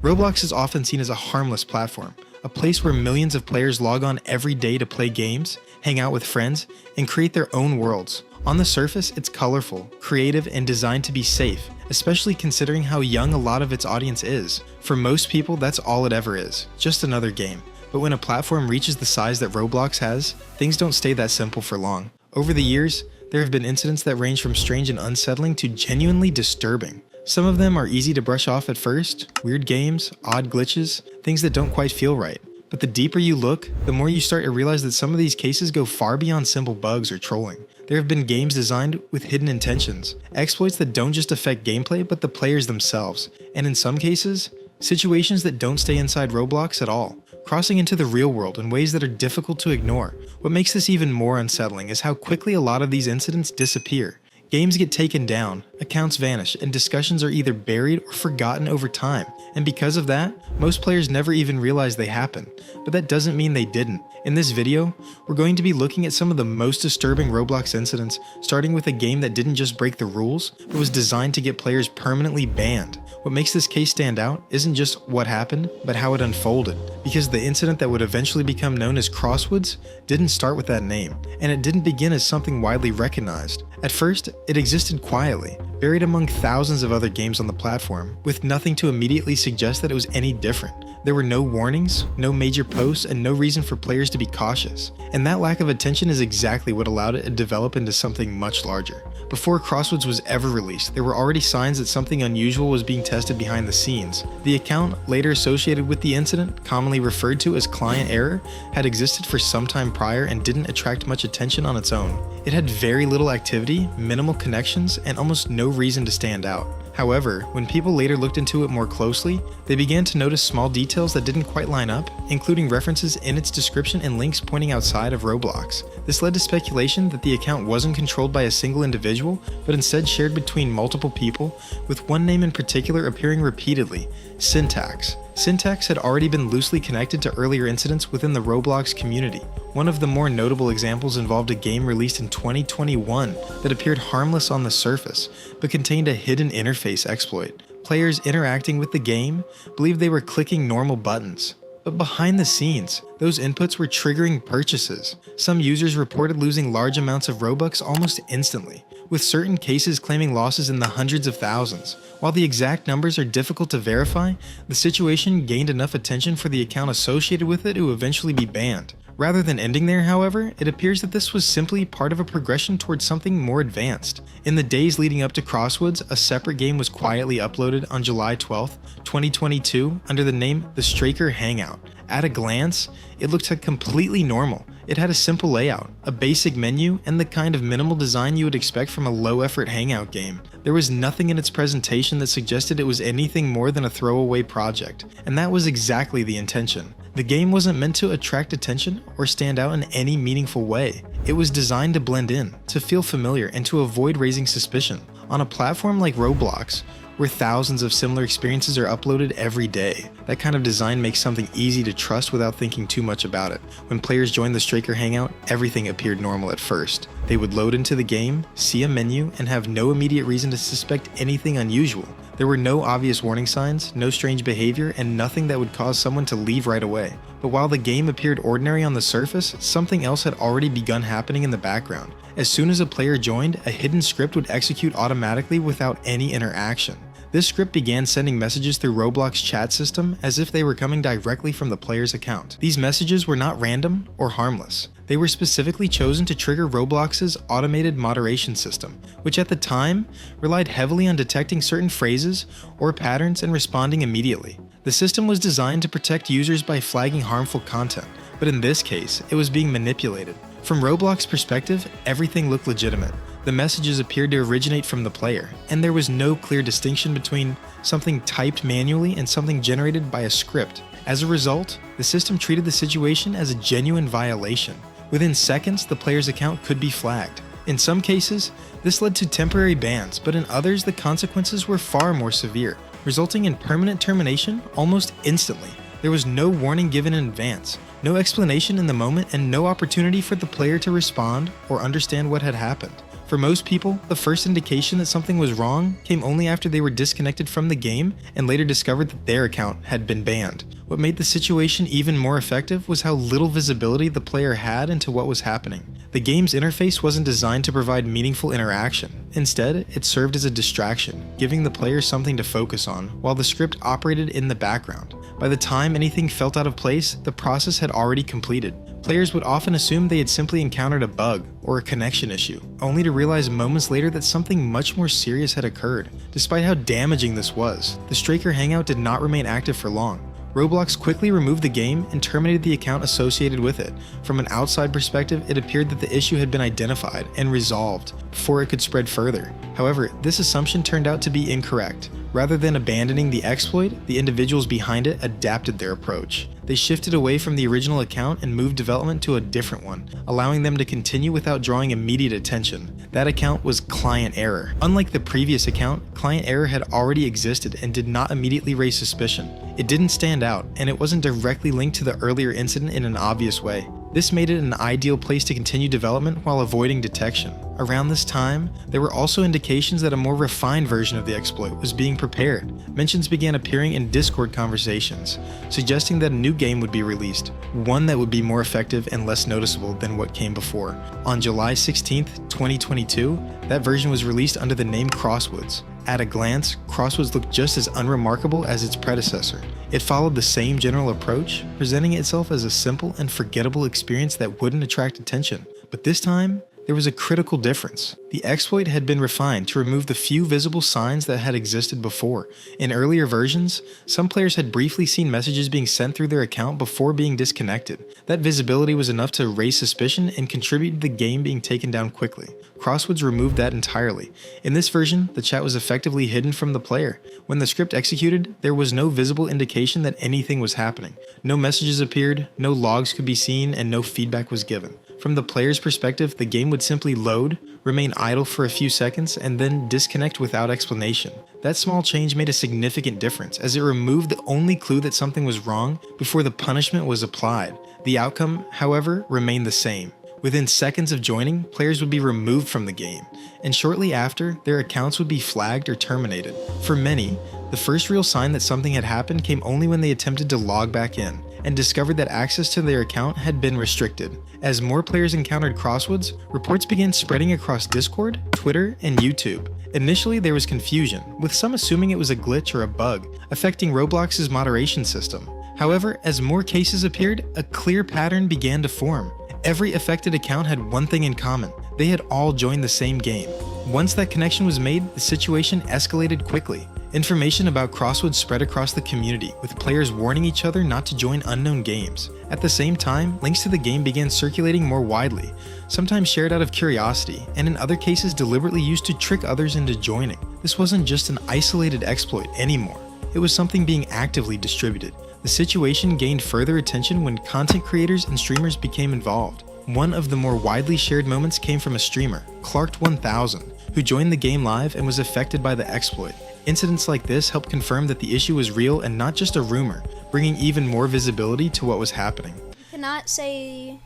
Roblox is often seen as a harmless platform, a place where millions of players log on every day to play games, hang out with friends, and create their own worlds. On the surface, it's colorful, creative, and designed to be safe, especially considering how young a lot of its audience is. For most people, that's all it ever is, just another game. But when a platform reaches the size that Roblox has, things don't stay that simple for long. Over the years, there have been incidents that range from strange and unsettling to genuinely disturbing. Some of them are easy to brush off at first: weird games, odd glitches, things that don't quite feel right. But the deeper you look, the more you start to realize that some of these cases go far beyond simple bugs or trolling. There have been games designed with hidden intentions, exploits that don't just affect gameplay but the players themselves, and in some cases, situations that don't stay inside Roblox at all, crossing into the real world in ways that are difficult to ignore. What makes this even more unsettling is how quickly a lot of these incidents disappear. Games get taken down, accounts vanish, and discussions are either buried or forgotten over time, and because of that, most players never even realize they happened. But that doesn't mean they didn't. In this video, we're going to be looking at some of the most disturbing Roblox incidents, starting with a game that didn't just break the rules, but was designed to get players permanently banned. What makes this case stand out isn't just what happened, but how it unfolded, because the incident that would eventually become known as Crosswoods didn't start with that name, and it didn't begin as something widely recognized. At first, it existed quietly, buried among thousands of other games on the platform, with nothing to immediately suggest that it was any different. There were no warnings, no major posts, and no reason for players to be cautious. And that lack of attention is exactly what allowed it to develop into something much larger. Before Crosswoods was ever released, there were already signs that something unusual was being tested behind the scenes. The account, later associated with the incident, commonly referred to as client error, had existed for some time prior and didn't attract much attention on its own. It had very little activity, minimal connections, and almost no reason to stand out. However, when people later looked into it more closely, they began to notice small details that didn't quite line up, including references in its description and links pointing outside of Roblox. This led to speculation that the account wasn't controlled by a single individual, but instead shared between multiple people, with one name in particular appearing repeatedly: Syntax. Syntax had already been loosely connected to earlier incidents within the Roblox community. One of the more notable examples involved a game released in 2021 that appeared harmless on the surface, but contained a hidden interface exploit. Players interacting with the game believed they were clicking normal buttons, but behind the scenes, those inputs were triggering purchases. Some users reported losing large amounts of Robux almost instantly, with certain cases claiming losses in the hundreds of thousands. While the exact numbers are difficult to verify, the situation gained enough attention for the account associated with it to eventually be banned. Rather than ending there, however, it appears that this was simply part of a progression towards something more advanced. In the days leading up to Crosswoods, a separate game was quietly uploaded on July 12, 2022 under the name The Straker Hangout. At a glance, it looked completely normal. It had a simple layout, a basic menu, and the kind of minimal design you would expect from a low-effort hangout game. There was nothing in its presentation that suggested it was anything more than a throwaway project, and that was exactly the intention. The game wasn't meant to attract attention or stand out in any meaningful way. It was designed to blend in, to feel familiar, and to avoid raising suspicion. On a platform like Roblox, where thousands of similar experiences are uploaded every day, that kind of design makes something easy to trust without thinking too much about it. When players joined the Straker Hangout, everything appeared normal at first. They would load into the game, see a menu, and have no immediate reason to suspect anything unusual. There were no obvious warning signs, no strange behavior, and nothing that would cause someone to leave right away. But while the game appeared ordinary on the surface, something else had already begun happening in the background. As soon as a player joined, a hidden script would execute automatically without any interaction. This script began sending messages through Roblox chat system as if they were coming directly from the player's account. These messages were not random or harmless. They were specifically chosen to trigger Roblox's automated moderation system, which at the time relied heavily on detecting certain phrases or patterns and responding immediately. The system was designed to protect users by flagging harmful content, but in this case, it was being manipulated. From Roblox's perspective, everything looked legitimate. The messages appeared to originate from the player, and there was no clear distinction between something typed manually and something generated by a script. As a result, the system treated the situation as a genuine violation. Within seconds, the player's account could be flagged. In some cases, this led to temporary bans, but in others, the consequences were far more severe, resulting in permanent termination almost instantly. There was no warning given in advance, no explanation in the moment, and no opportunity for the player to respond or understand what had happened. For most people, the first indication that something was wrong came only after they were disconnected from the game and later discovered that their account had been banned. What made the situation even more effective was how little visibility the player had into what was happening. The game's interface wasn't designed to provide meaningful interaction. Instead, it served as a distraction, giving the player something to focus on, while the script operated in the background. By the time anything felt out of place, the process had already completed. Players would often assume they had simply encountered a bug or a connection issue, only to realize moments later that something much more serious had occurred. Despite how damaging this was, the Straker Hangout did not remain active for long. Roblox quickly removed the game and terminated the account associated with it. From an outside perspective, it appeared that the issue had been identified and resolved before it could spread further. However, this assumption turned out to be incorrect. Rather than abandoning the exploit, the individuals behind it adapted their approach. They shifted away from the original account and moved development to a different one, allowing them to continue without drawing immediate attention. That account was client error. Unlike the previous account, client error had already existed and did not immediately raise suspicion. It didn't stand out, and it wasn't directly linked to the earlier incident in an obvious way. This made it an ideal place to continue development while avoiding detection. Around this time, there were also indications that a more refined version of the exploit was being prepared. Mentions began appearing in Discord conversations, suggesting that a new game would be released, one that would be more effective and less noticeable than what came before. On July 16, 2022, that version was released under the name Crosswoods. At a glance, Crosswoods looked just as unremarkable as its predecessor. It followed the same general approach, presenting itself as a simple and forgettable experience that wouldn't attract attention. But this time, there was a critical difference. The exploit had been refined to remove the few visible signs that had existed before. In earlier versions, some players had briefly seen messages being sent through their account before being disconnected. That visibility was enough to raise suspicion and contribute to the game being taken down quickly. Crosswoods removed that entirely. In this version, the chat was effectively hidden from the player. When the script executed, there was no visible indication that anything was happening. No messages appeared, no logs could be seen, and no feedback was given. From the player's perspective, the game would simply load, remain idle for a few seconds, and then disconnect without explanation. That small change made a significant difference, as it removed the only clue that something was wrong before the punishment was applied. The outcome, however, remained the same. Within seconds of joining, players would be removed from the game, and shortly after, their accounts would be flagged or terminated. For many, the first real sign that something had happened came only when they attempted to log back in and discovered that access to their account had been restricted. As more players encountered Crosswoods, reports began spreading across Discord, Twitter, and YouTube. Initially, there was confusion, with some assuming it was a glitch or a bug, affecting Roblox's moderation system. However, as more cases appeared, a clear pattern began to form. Every affected account had one thing in common: they had all joined the same game. Once that connection was made, the situation escalated quickly. Information about Crosswoods spread across the community, with players warning each other not to join unknown games. At the same time, links to the game began circulating more widely, sometimes shared out of curiosity, and in other cases deliberately used to trick others into joining. This wasn't just an isolated exploit anymore. It was something being actively distributed. The situation gained further attention when content creators and streamers became involved. One of the more widely shared moments came from a streamer, Clark1000, who joined the game live and was affected by the exploit. Incidents like this helped confirm that the issue was real and not just a rumor, bringing even more visibility to what was happening. You cannot say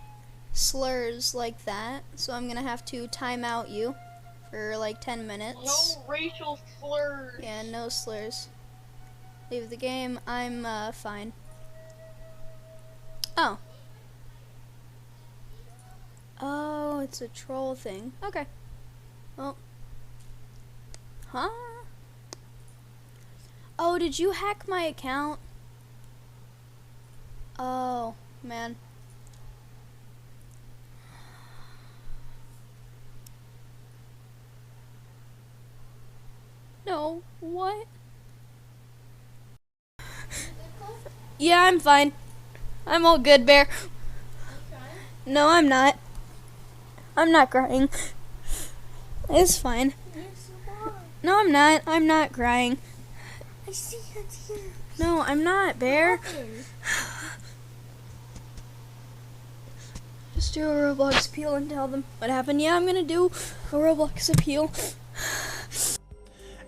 slurs like that, so I'm gonna have to time out you for like 10 minutes. No racial slurs. Yeah, no slurs. Leave the game. I'm fine. Oh. Oh, it's a troll thing. Okay. Well. Huh? Oh, did you hack my account? Oh, man. No, what? Yeah, I'm fine. I'm all good, Bear. No, I'm not. I'm not crying. It's fine. No, I'm not. I'm not crying. I see it here. No, I'm not, Bear. Just do a Roblox appeal and tell them what happened. Yeah, I'm gonna do a Roblox appeal.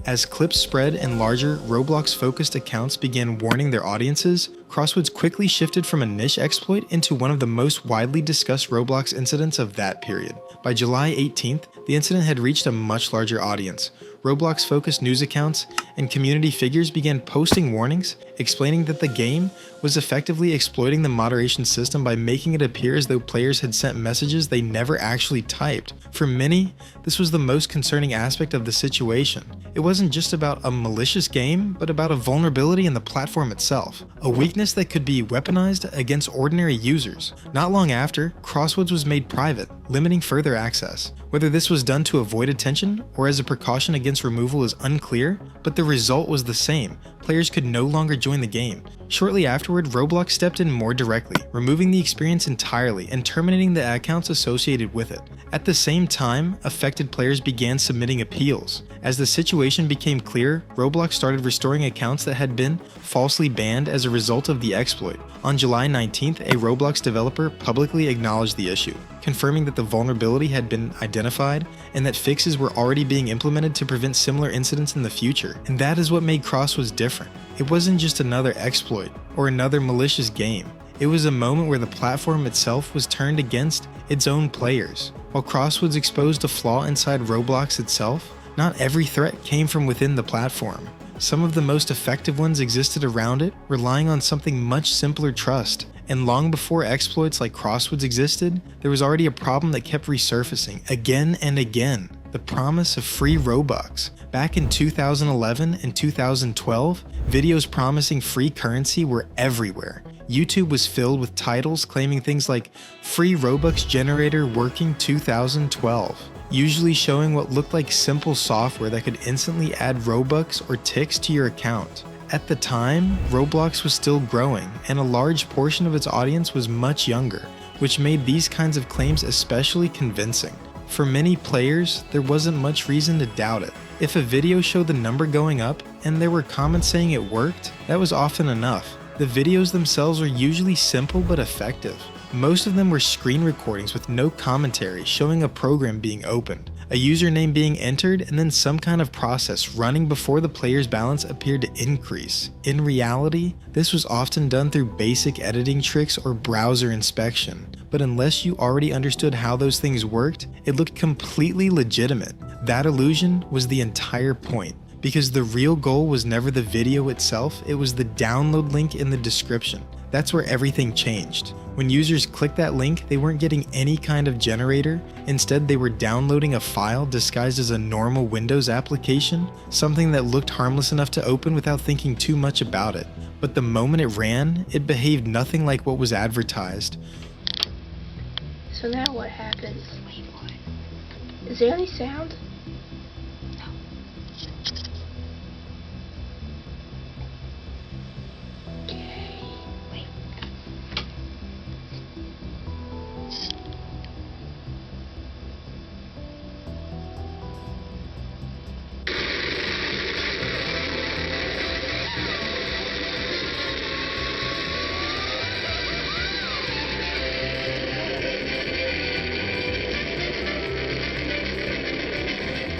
As clips spread and larger, Roblox-focused accounts began warning their audiences, Crosswoods quickly shifted from a niche exploit into one of the most widely discussed Roblox incidents of that period. By July 18th, the incident had reached a much larger audience. Roblox-focused news accounts and community figures began posting warnings, explaining that the game was effectively exploiting the moderation system by making it appear as though players had sent messages they never actually typed. For many, this was the most concerning aspect of the situation. It wasn't just about a malicious game, but about a vulnerability in the platform itself, a weakness that could be weaponized against ordinary users. Not long after, Crosswoods was made private, limiting further access. Whether this was done to avoid attention or as a precaution against removal is unclear, but the result was the same. Players could no longer join the game. Shortly afterward, Roblox stepped in more directly, removing the experience entirely and terminating the accounts associated with it. At the same time, affected players began submitting appeals. As the situation became clear, Roblox started restoring accounts that had been falsely banned as a result of the exploit. On July 19th, a Roblox developer publicly acknowledged the issue, confirming that the vulnerability had been identified and that fixes were already being implemented to prevent similar incidents in the future. And that is what made Crosswoods different. It wasn't just another exploit or another malicious game. It was a moment where the platform itself was turned against its own players. While Crosswoods exposed a flaw inside Roblox itself, not every threat came from within the platform. Some of the most effective ones existed around it, relying on something much simpler: trust. And long before exploits like Crosswoods existed, there was already a problem that kept resurfacing again and again: the promise of free Robux. Back in 2011 and 2012, videos promising free currency were everywhere. YouTube was filled with titles claiming things like "free Robux generator working 2012", usually showing what looked like simple software that could instantly add Robux or ticks to your account. At the time, Roblox was still growing, and a large portion of its audience was much younger, which made these kinds of claims especially convincing. For many players, there wasn't much reason to doubt it. If a video showed the number going up and there were comments saying it worked, that was often enough. The videos themselves were usually simple but effective. Most of them were screen recordings with no commentary showing a program being opened, a username being entered, and then some kind of process running before the player's balance appeared to increase. In reality, this was often done through basic editing tricks or browser inspection, but unless you already understood how those things worked, it looked completely legitimate. That illusion was the entire point, because the real goal was never the video itself, it was the download link in the description. That's where everything changed. When users clicked that link, they weren't getting any kind of generator. Instead, they were downloading a file disguised as a normal Windows application, something that looked harmless enough to open without thinking too much about it. But the moment it ran, it behaved nothing like what was advertised. So now what happens? Is there any sound?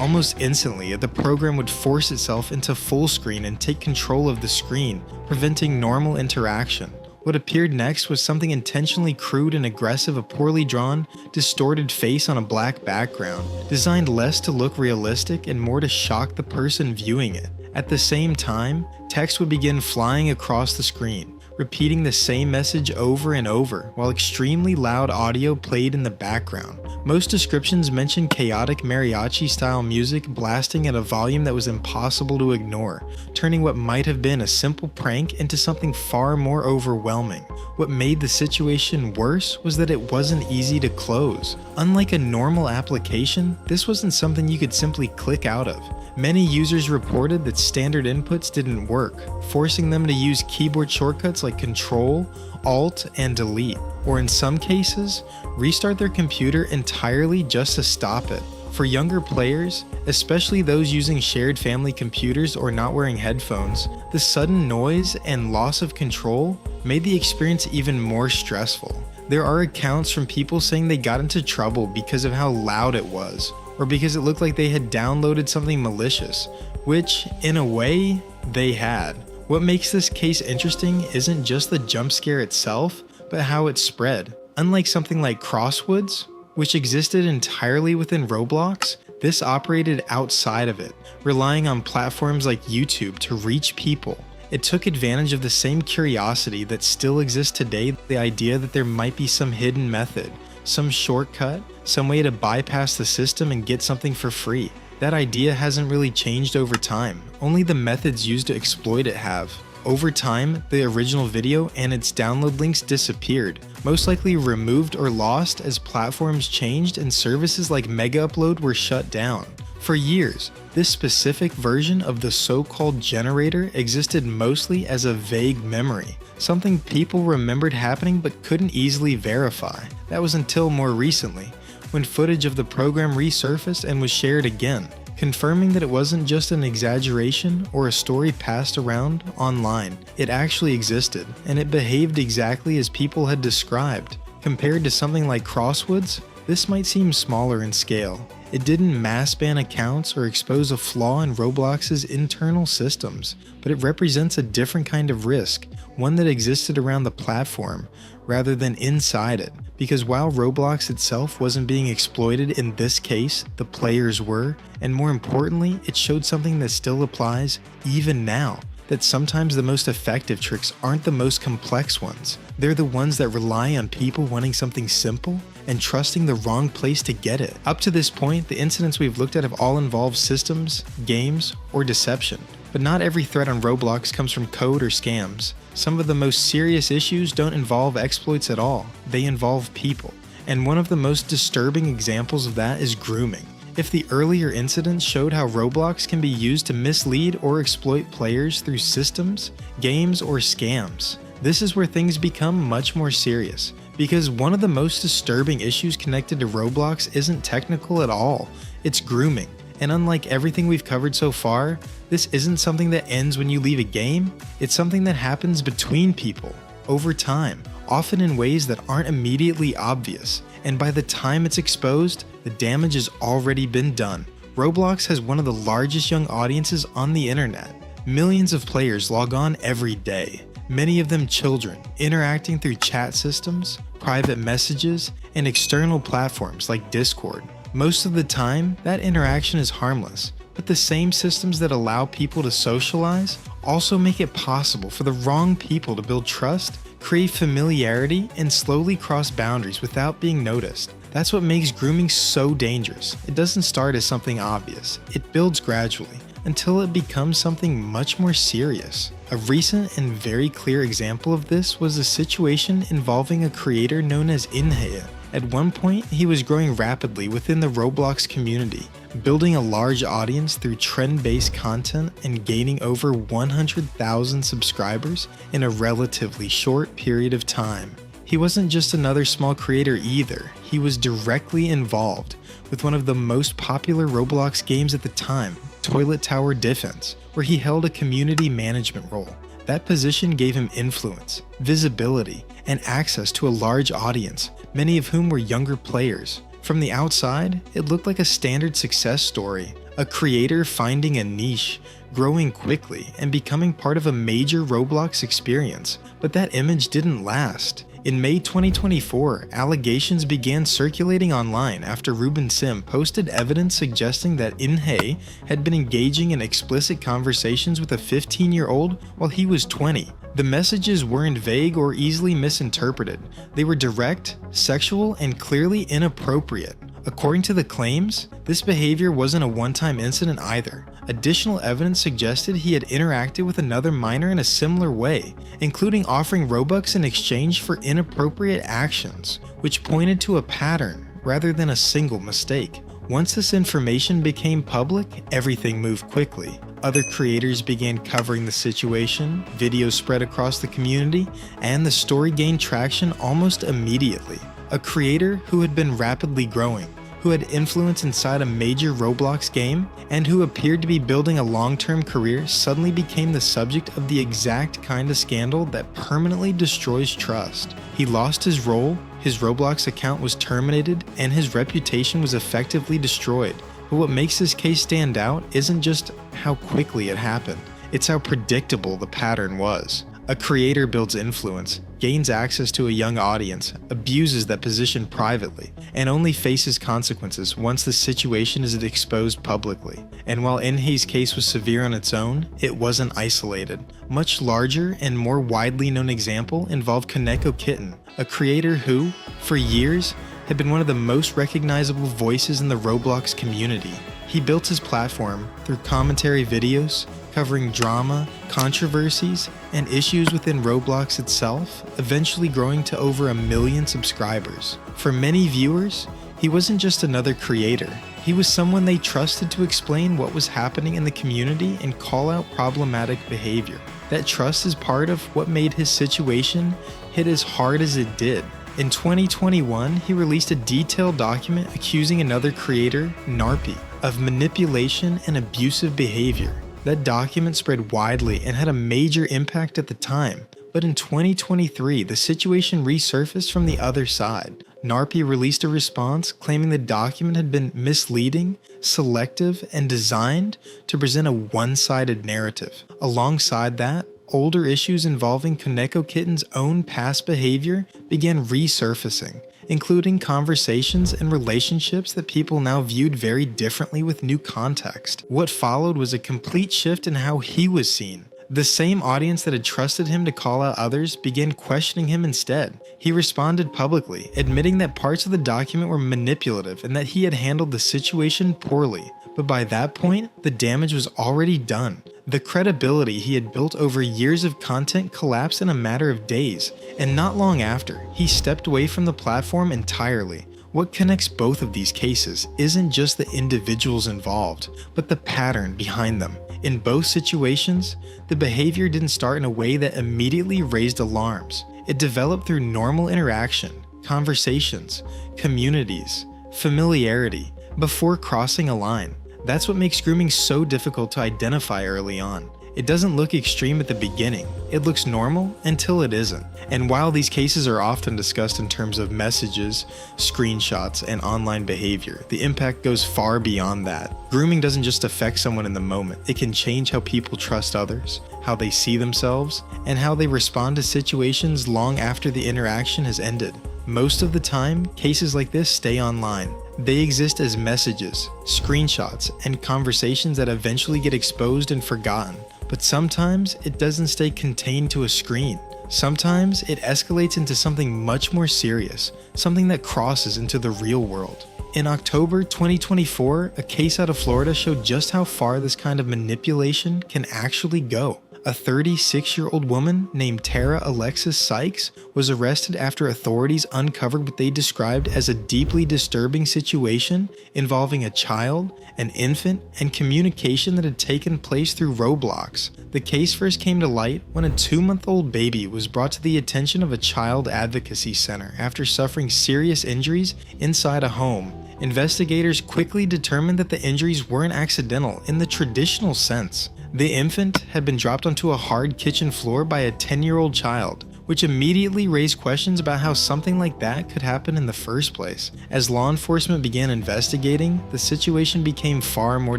Almost instantly, the program would force itself into full screen and take control of the screen, preventing normal interaction. What appeared next was something intentionally crude and aggressive: a poorly drawn, distorted face on a black background, designed less to look realistic and more to shock the person viewing it. At the same time, text would begin flying across the screen, repeating the same message over and over, while extremely loud audio played in the background. Most descriptions mentioned chaotic mariachi-style music blasting at a volume that was impossible to ignore, turning what might have been a simple prank into something far more overwhelming. What made the situation worse was that it wasn't easy to close. Unlike a normal application, this wasn't something you could simply click out of. Many users reported that standard inputs didn't work, forcing them to use keyboard shortcuts like Control, Alt, and Delete, or in some cases, restart their computer entirely just to stop it. For younger players, especially those using shared family computers or not wearing headphones, the sudden noise and loss of control made the experience even more stressful. There are accounts from people saying they got into trouble because of how loud it was, or because it looked like they had downloaded something malicious, which, in a way, they had. What makes this case interesting isn't just the jump scare itself, but how it spread. Unlike something like Crosswoods, which existed entirely within Roblox, this operated outside of it, relying on platforms like YouTube to reach people. It took advantage of the same curiosity that still exists today, the idea that there might be some hidden method, some shortcut, some way to bypass the system and get something for free. That idea hasn't really changed over time, only the methods used to exploit it have. Over time, the original video and its download links disappeared, most likely removed or lost as platforms changed and services like Mega Upload were shut down. For years, this specific version of the so-called generator existed mostly as a vague memory, something people remembered happening but couldn't easily verify. That was until more recently, when footage of the program resurfaced and was shared again, confirming that it wasn't just an exaggeration or a story passed around online. It actually existed, and it behaved exactly as people had described. Compared to something like Crosswoods, this might seem smaller in scale. It didn't mass ban accounts or expose a flaw in Roblox's internal systems, but it represents a different kind of risk, one that existed around the platform rather than inside it. Because while Roblox itself wasn't being exploited in this case, the players were, and more importantly, it showed something that still applies even now. That sometimes the most effective tricks aren't the most complex ones. They're the ones that rely on people wanting something simple and trusting the wrong place to get it. Up to this point, the incidents we've looked at have all involved systems, games, or deception. But not every threat on Roblox comes from code or scams. Some of the most serious issues don't involve exploits at all. They involve people. And one of the most disturbing examples of that is grooming. If the earlier incidents showed how Roblox can be used to mislead or exploit players through systems, games, or scams, this is where things become much more serious. Because one of the most disturbing issues connected to Roblox isn't technical at all, it's grooming. And unlike everything we've covered so far, this isn't something that ends when you leave a game, it's something that happens between people, over time, often in ways that aren't immediately obvious. And by the time it's exposed, the damage has already been done. Roblox has one of the largest young audiences on the internet. Millions of players log on every day, many of them children, interacting through chat systems, private messages, and external platforms like Discord. Most of the time, that interaction is harmless, but the same systems that allow people to socialize also make it possible for the wrong people to build trust, create familiarity, and slowly cross boundaries without being noticed. That's what makes grooming so dangerous. It doesn't start as something obvious. It builds gradually, until it becomes something much more serious. A recent and very clear example of this was a situation involving a creator known as Inhe. At one point, he was growing rapidly within the Roblox community, building a large audience through trend-based content and gaining over 100,000 subscribers in a relatively short period of time. He wasn't just another small creator either, he was directly involved with one of the most popular Roblox games at the time, Toilet Tower Defense, where he held a community management role. That position gave him influence, visibility, and access to a large audience, many of whom were younger players. From the outside, it looked like a standard success story, a creator finding a niche, growing quickly, and becoming part of a major Roblox experience. But that image didn't last. In May 2024, allegations began circulating online after Ruben Sim posted evidence suggesting that Inhe had been engaging in explicit conversations with a 15-year-old while he was 20. The messages weren't vague or easily misinterpreted. They were direct, sexual, and clearly inappropriate. According to the claims, this behavior wasn't a one-time incident either. Additional evidence suggested he had interacted with another minor in a similar way, including offering Robux in exchange for inappropriate actions, which pointed to a pattern rather than a single mistake. Once this information became public, everything moved quickly. Other creators began covering the situation, videos spread across the community, and the story gained traction almost immediately. A creator who had been rapidly growing, who had influence inside a major Roblox game, and who appeared to be building a long-term career suddenly became the subject of the exact kind of scandal that permanently destroys trust. He lost his role, his Roblox account was terminated, and his reputation was effectively destroyed. But what makes this case stand out isn't just how quickly it happened, it's how predictable the pattern was. A creator builds influence, gains access to a young audience, abuses that position privately, and only faces consequences once the situation is exposed publicly. And while Inhe's case was severe on its own, it wasn't isolated. Much larger and more widely known example involved KonekoKitten, a creator who, for years, had been one of the most recognizable voices in the Roblox community. He built his platform through commentary videos, covering drama, controversies, and issues within Roblox itself, eventually growing to over 1 million subscribers. For many viewers, he wasn't just another creator. He was someone they trusted to explain what was happening in the community and call out problematic behavior. That trust is part of what made his situation hit as hard as it did. In 2021, he released a detailed document accusing another creator, Narpi, of manipulation and abusive behavior. That document spread widely and had a major impact at the time, but in 2023, the situation resurfaced from the other side. Narpi released a response claiming the document had been misleading, selective, and designed to present a one-sided narrative. Alongside that, older issues involving KonekoKitten's own past behavior began resurfacing, including conversations and relationships that people now viewed very differently with new context. What followed was a complete shift in how he was seen. The same audience that had trusted him to call out others began questioning him instead. He responded publicly, admitting that parts of the document were manipulative and that he had handled the situation poorly. But by that point, the damage was already done. The credibility he had built over years of content collapsed in a matter of days, and not long after, he stepped away from the platform entirely. What connects both of these cases isn't just the individuals involved, but the pattern behind them. In both situations, the behavior didn't start in a way that immediately raised alarms. It developed through normal interaction, conversations, communities, familiarity, before crossing a line. That's what makes grooming so difficult to identify early on. It doesn't look extreme at the beginning, it looks normal until it isn't. And while these cases are often discussed in terms of messages, screenshots, and online behavior, the impact goes far beyond that. Grooming doesn't just affect someone in the moment, it can change how people trust others, how they see themselves, and how they respond to situations long after the interaction has ended. Most of the time, cases like this stay online. They exist as messages, screenshots, and conversations that eventually get exposed and forgotten. But sometimes it doesn't stay contained to a screen. Sometimes it escalates into something much more serious, something that crosses into the real world. In October 2024, a case out of Florida showed just how far this kind of manipulation can actually go. A 36-year-old woman named Tara Alexis Sykes was arrested after authorities uncovered what they described as a deeply disturbing situation involving a child, an infant, and communication that had taken place through Roblox. The case first came to light when a 2-month-old baby was brought to the attention of a child advocacy center after suffering serious injuries inside a home. Investigators quickly determined that the injuries weren't accidental in the traditional sense. The infant had been dropped onto a hard kitchen floor by a 10-year-old child, which immediately raised questions about how something like that could happen in the first place. As law enforcement began investigating, the situation became far more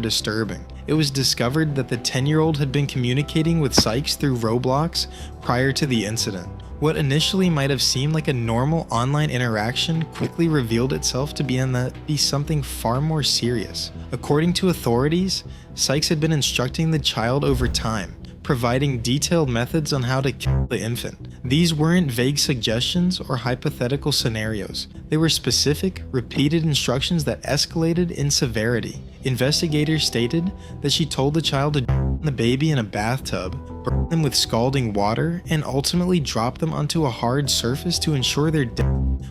disturbing. It was discovered that the 10-year-old had been communicating with Sykes through Roblox prior to the incident. What initially might have seemed like a normal online interaction quickly revealed itself to be something far more serious. According to authorities, Sykes had been instructing the child over time, providing detailed methods on how to kill the infant. These weren't vague suggestions or hypothetical scenarios. They were specific, repeated instructions that escalated in severity. Investigators stated that she told the child to drown the baby in a bathtub, burn them with scalding water, and ultimately drop them onto a hard surface to ensure their death,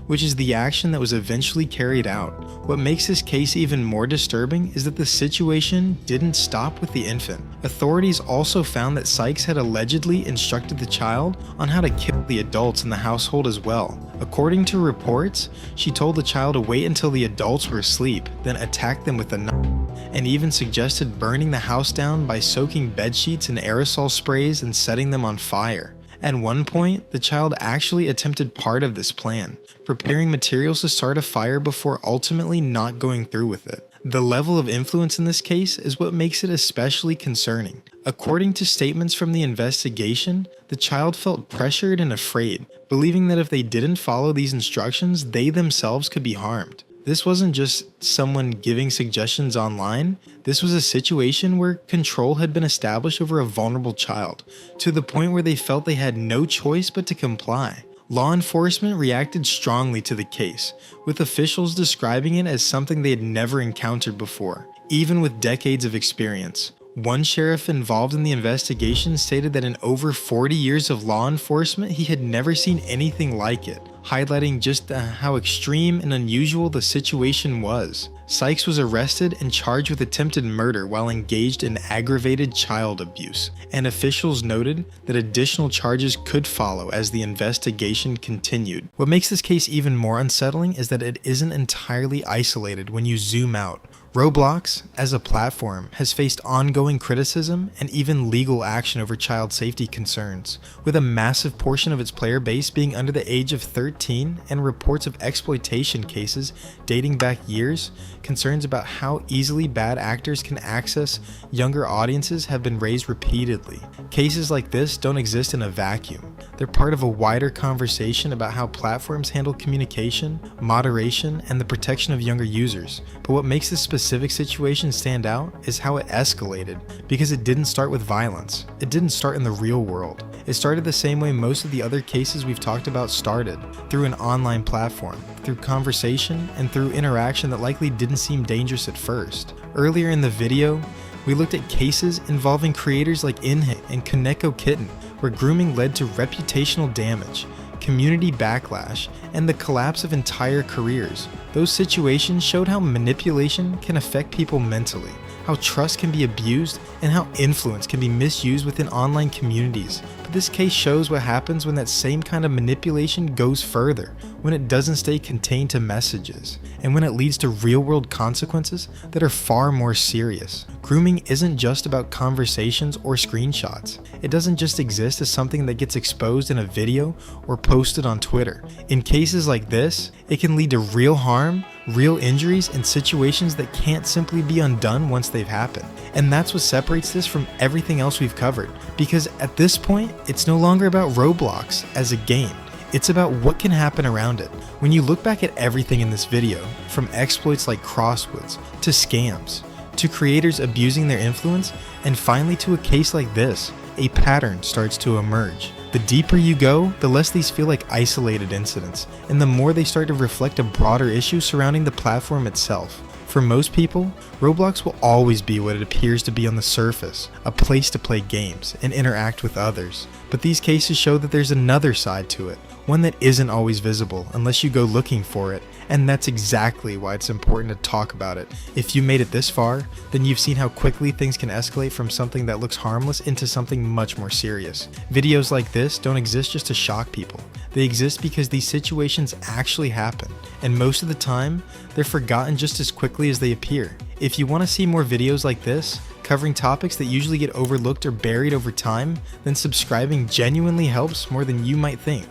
which is the action that was eventually carried out. What makes this case even more disturbing is that the situation didn't stop with the infant. Authorities also found that Sykes had allegedly instructed the child on how to kill the adults in the household as well. According to reports, she told the child to wait until the adults were asleep, then attack them with a knife, and even suggested burning the house down by soaking bed sheets in aerosol sprays and setting them on fire. At one point, the child actually attempted part of this plan, preparing materials to start a fire before ultimately not going through with it. The level of influence in this case is what makes it especially concerning. According to statements from the investigation, the child felt pressured and afraid, believing that if they didn't follow these instructions, they themselves could be harmed. This wasn't just someone giving suggestions online, this was a situation where control had been established over a vulnerable child, to the point where they felt they had no choice but to comply. Law enforcement reacted strongly to the case, with officials describing it as something they had never encountered before, even with decades of experience. One sheriff involved in the investigation stated that in over 40 years of law enforcement, he had never seen anything like it, highlighting just how extreme and unusual the situation was. Sykes was arrested and charged with attempted murder while engaged in aggravated child abuse, and officials noted that additional charges could follow as the investigation continued. What makes this case even more unsettling is that it isn't entirely isolated when you zoom out. Roblox, as a platform, has faced ongoing criticism and even legal action over child safety concerns, with a massive portion of its player base being under the age of 13 and reports of exploitation cases dating back years. Concerns about how easily bad actors can access younger audiences have been raised repeatedly. Cases like this don't exist in a vacuum. They're part of a wider conversation about how platforms handle communication, moderation, and the protection of younger users. But what makes this specific situation stand out is how it escalated, because it didn't start with violence. It didn't start in the real world. It started the same way most of the other cases we've talked about started, through an online platform, through conversation, and through interaction that likely didn't seem dangerous at first. Earlier in the video, we looked at cases involving creators like Inhe and KonekoKitten, where grooming led to reputational damage, community backlash, and the collapse of entire careers. Those situations showed how manipulation can affect people mentally, how trust can be abused, and how influence can be misused within online communities. But this case shows what happens when that same kind of manipulation goes further, when it doesn't stay contained to messages, and when it leads to real-world consequences that are far more serious. Grooming isn't just about conversations or screenshots. It doesn't just exist as something that gets exposed in a video or posted on Twitter. In cases like this, it can lead to real harm, real injuries, and situations that can't simply be undone once they've happened. And that's what separates this from everything else we've covered, because at this point, it's no longer about Roblox as a game. It's about what can happen around it. When you look back at everything in this video, from exploits like Crosswoods, to scams, to creators abusing their influence, and finally to a case like this, a pattern starts to emerge. The deeper you go, the less these feel like isolated incidents, and the more they start to reflect a broader issue surrounding the platform itself. For most people, Roblox will always be what it appears to be on the surface, a place to play games and interact with others. But these cases show that there's another side to it, one that isn't always visible unless you go looking for it, and that's exactly why it's important to talk about it. If you made it this far, then you've seen how quickly things can escalate from something that looks harmless into something much more serious. Videos like this don't exist just to shock people. They exist because these situations actually happen, and most of the time, they're forgotten just as quickly as they appear. If you want to see more videos like this, covering topics that usually get overlooked or buried over time, then subscribing genuinely helps more than you might think.